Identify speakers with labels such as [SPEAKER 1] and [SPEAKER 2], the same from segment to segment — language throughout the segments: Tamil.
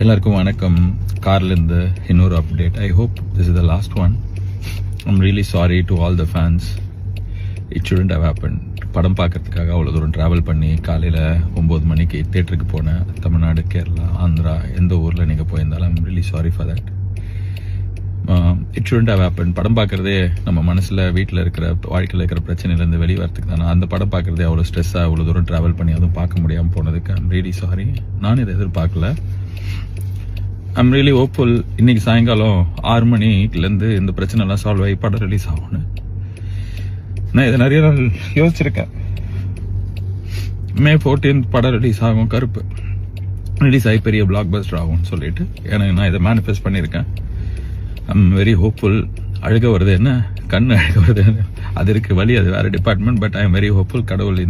[SPEAKER 1] எல்லாருக்கும் வணக்கம். கார்லேருந்து இன்னொரு update. I hope this is the last one. I'm really sorry to all the fans. It shouldn't have happen. படம் பார்க்கறதுக்காக அவ்வளோ தூரம் ட்ராவல் பண்ணி காலையில் 9 மணிக்கு தேட்டருக்கு போனேன். தமிழ்நாடு, கேரளா, ஆந்திரா, எந்த ஊரில் நீங்கள் போயிருந்தாலும் I'm really sorry for that. It shouldn't have happen. படம் பார்க்குறதே நம்ம மனசில் வீட்டில் இருக்கிற வாழ்க்கையில் இருக்கிற பிரச்சனையிலேருந்து வெளியே வரத்துக்கு தானே. அந்த படம் பார்க்குறதே அவ்வளோ ஸ்ட்ரெஸ்ஸாக அவ்வளோ தூரம் ட்ராவல் பண்ணி அதுவும் பார்க்க முடியாமல் போனதுக்கு ஐம் ரியலி சாரி. நான் இதை எதிர்பார்க்கல. I'm really hopeful. இன்னைக்கு சாயங்காலம் 6 மணிலேருந்து இந்த பிரச்சனைலாம் சால்வ் ஆகி படம் ரிலீஸ் ஆகும்னு நான் இதை நிறைய நாள் யோசிச்சிருக்கேன். May 14 படம் ரிலீஸ் ஆகும். கருப்பு ரிலீஸ் ஆகி பெரிய பிளாக் பஸ்டர் ஆகும்னு சொல்லிட்டு எனக்கு நான் இதை மேனிஃபெஸ்ட் பண்ணியிருக்கேன். I'm very hopeful. அழுக வருது என்ன, கண்ணு அழுக வருது, அது இருக்கு வழி, அது வேற department. But I am very hopeful. கடவுள்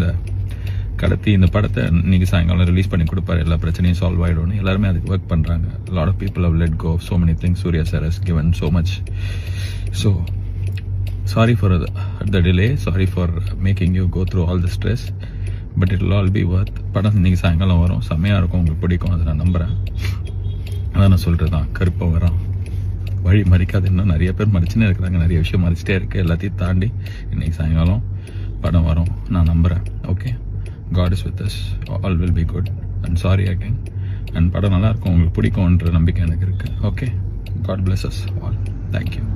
[SPEAKER 1] இந்த படத்தை இன்னைக்கு சாயங்காலம் ரிலீஸ் பண்ணி கொடுப்பாரு. எல்லா பிரச்சனையும் சால்வ் ஆகிடும். எல்லாருமே அதுக்கு ஒர்க் பண்ணுறாங்க. Lot of people have let go so many things. Surya sir has given so much. So sorry for the delay. Sorry for making you go through all the stress. But it will all be worth. படம் இன்னைக்கு சாயங்காலம் வரும். செம்மையாக இருக்கும். உங்களுக்கு பிடிக்கும். அதை நான் நம்புகிறேன். அதான் நான் சொல்கிறது தான். கருப்பை வரோம். வழி மறிக்காது. இன்னும் நிறைய பேர் மறிச்சுன்னே இருக்கிறாங்க. நிறைய விஷயம் மறிச்சிட்டே இருக்குது. எல்லாத்தையும் தாண்டி இன்னைக்கு சாயங்காலம் படம் வரும். நான் நம்புகிறேன். Okay, God is with us. All will be good. And sorry again. And படம் நல்லா இருக்கும். உங்களுக்கு பிடிக்கும்ன்ற நம்பிக்கை எனக்கு இருக்கு. Okay, God bless us all. Thank you.